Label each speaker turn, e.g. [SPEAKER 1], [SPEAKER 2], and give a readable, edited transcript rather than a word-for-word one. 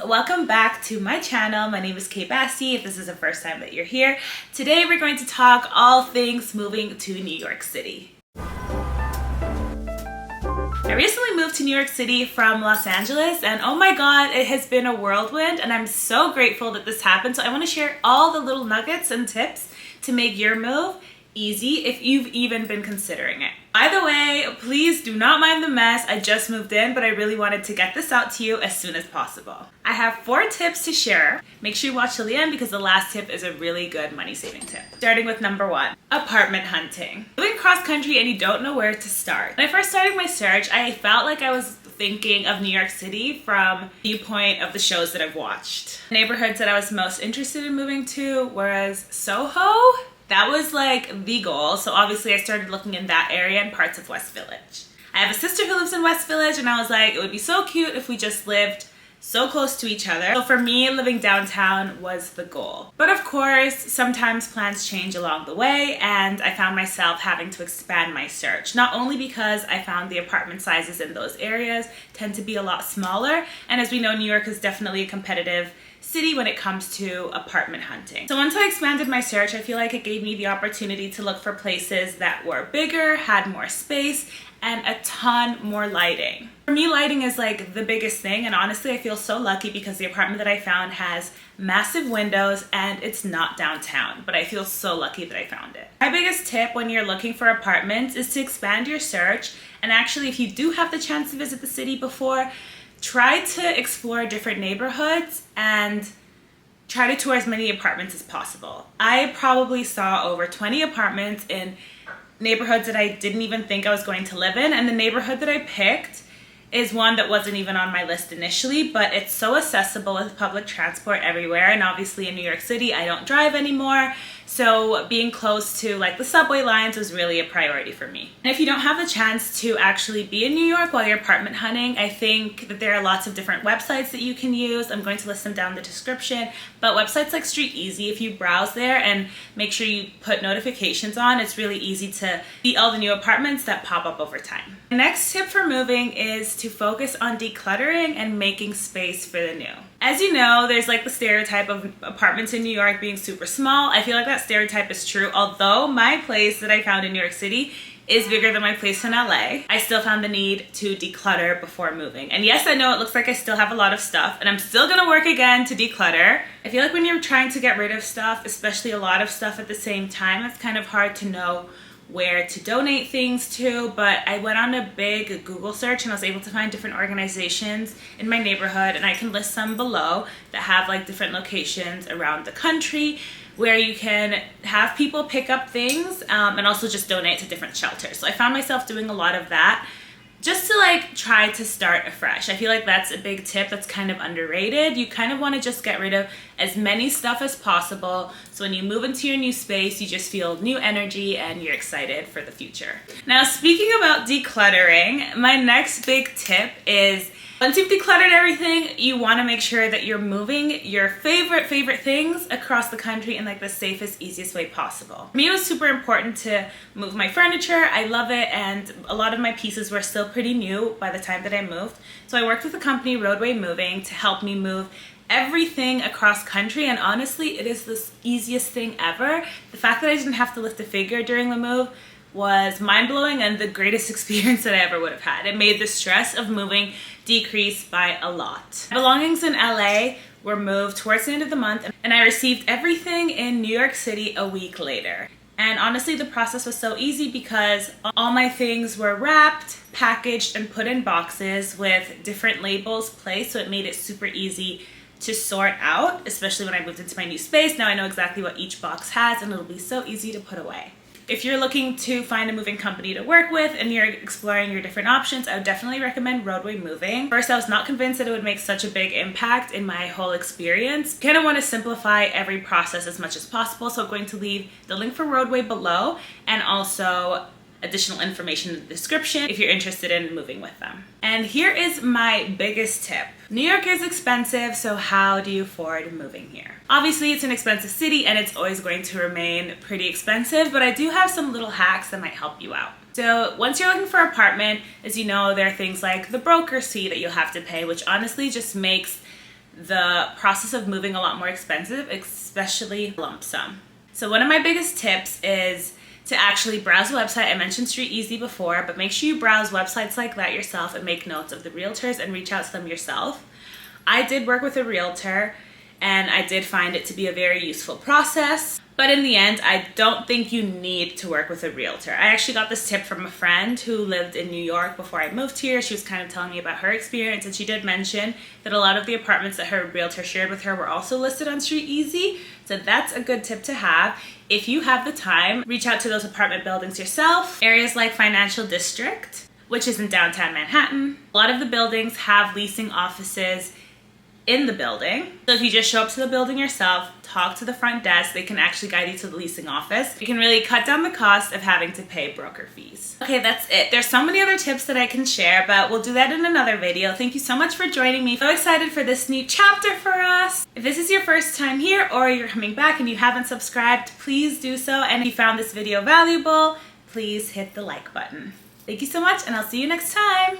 [SPEAKER 1] welcome back to my channel. My name is Kaye Bassey. If this is the first time that you're here, today we're going to talk all things moving to New York City. I recently moved to New York City from Los Angeles, and oh my god, it has been a whirlwind, and I'm so grateful that this happened. So I want to share all the little nuggets and tips to make your move easy if you've even been considering it. By the way, please do not mind the mess. I just moved in, but I really wanted to get this out to you as soon as possible. I have 4 tips to share. Make sure you watch till the end because the last tip is a really good money-saving tip. Starting with number 1, apartment hunting. Moving cross country and you don't know where to start. When I first started my search, I felt like I was thinking of New York City from the viewpoint of the shows that I've watched. The neighborhoods that I was most interested in moving to was Soho. That was like the goal, so obviously I started looking in that area and parts of West Village. I have a sister who lives in West Village, and I was like, it would be so cute if we just lived so close to each other. So for me, living downtown was the goal. But of course, sometimes plans change along the way, and I found myself having to expand my search. Not only because I found the apartment sizes in those areas tend to be a lot smaller, and as we know, New York is definitely a competitive city when it comes to apartment hunting. So once I expanded my search, I feel like it gave me the opportunity to look for places that were bigger, had more space, and a ton more lighting. For me, lighting is like the biggest thing, and honestly, I feel so lucky because the apartment that I found has massive windows and it's not downtown, but I feel so lucky that I found it. My biggest tip when you're looking for apartments is to expand your search, and actually, if you do have the chance to visit the city before, try to explore different neighborhoods and try to tour as many apartments as possible. I probably saw over 20 apartments in neighborhoods that I didn't even think I was going to live in, and the neighborhood that I picked is one that wasn't even on my list initially, but it's so accessible with public transport everywhere, and obviously in New York City I don't drive anymore, so being close to like the subway lines was really a priority for me. And if you don't have the chance to actually be in New York while you're apartment hunting, I think that there are lots of different websites that you can use. I'm going to list them down in the description, but websites like Street Easy, if you browse there and make sure you put notifications on, it's really easy to see all the new apartments that pop up over time. The next tip for moving is to focus on decluttering and making space for the new. As you know, there's like the stereotype of apartments in New York being super small. I feel like that stereotype is true, although my place that I found in New York City is bigger than my place in LA. I still found the need to declutter before moving. And yes, I know it looks like I still have a lot of stuff, and I'm still gonna work again to declutter. I feel like when you're trying to get rid of stuff, especially a lot of stuff at the same time, it's kind of hard to know where to donate things to, but I went on a big Google search and I was able to find different organizations in my neighborhood, and I can list some below that have like different locations around the country where you can have people pick up things and also just donate to different shelters. So I found myself doing a lot of that just to like try to start afresh. I feel like that's a big tip that's kind of underrated. You kind of want to just get rid of as many stuff as possible, so when you move into your new space, you just feel new energy and you're excited for the future. Now, speaking about decluttering, my next big tip is once you've decluttered everything, you want to make sure that you're moving your favorite things across the country in like the safest, easiest way possible. For me, it was super important to move my furniture. I love it, and a lot of my pieces were still pretty new by the time that I moved. So I worked with the company Roadway Moving to help me move everything across country, and honestly, it is the easiest thing ever. The fact that I didn't have to lift a figure during the move was mind-blowing and the greatest experience that I ever would have had. It made the stress of moving decrease by a lot. My belongings in LA were moved towards the end of the month, and I received everything in New York City a week later. And honestly, the process was so easy because all my things were wrapped, packaged, and put in boxes with different labels placed, so it made it super easy to sort out, especially when I moved into my new space. Now I know exactly what each box has, and it'll be so easy to put away. If you're looking to find a moving company to work with and you're exploring your different options, I would definitely recommend Roadway Moving. First, I was not convinced that it would make such a big impact in my whole experience. You kind of want to simplify every process as much as possible, so I'm going to leave the link for Roadway below and also additional information in the description if you're interested in moving with them. And here is my biggest tip. New York is expensive, so how do you afford moving here? Obviously, it's an expensive city and it's always going to remain pretty expensive, but I do have some little hacks that might help you out. So once you're looking for an apartment, as you know, there are things like the broker fee that you'll have to pay, which honestly just makes the process of moving a lot more expensive, especially lump sum. So one of my biggest tips is to actually browse a website. I mentioned Street Easy before, but make sure you browse websites like that yourself and make notes of the realtors and reach out to them yourself. I did work with a realtor and I did find it to be a very useful process. But in the end, I don't think you need to work with a realtor. I actually got this tip from a friend who lived in New York before I moved here. She was kind of telling me about her experience, and she did mention that a lot of the apartments that her realtor shared with her were also listed on Street Easy. So that's a good tip to have. If you have the time, reach out to those apartment buildings yourself. Areas like Financial District, which is in downtown Manhattan. A lot of the buildings have leasing offices in the building. So if you just show up to the building yourself, talk to the front desk, they can actually guide you to the leasing office. You can really cut down the cost of having to pay broker fees. Okay, that's it. There's so many other tips that I can share, but we'll do that in another video. Thank you so much for joining me. So excited for this new chapter for us. If this is your first time here or you're coming back and you haven't subscribed, please do so. And if you found this video valuable, please hit the like button. Thank you so much, and I'll see you next time.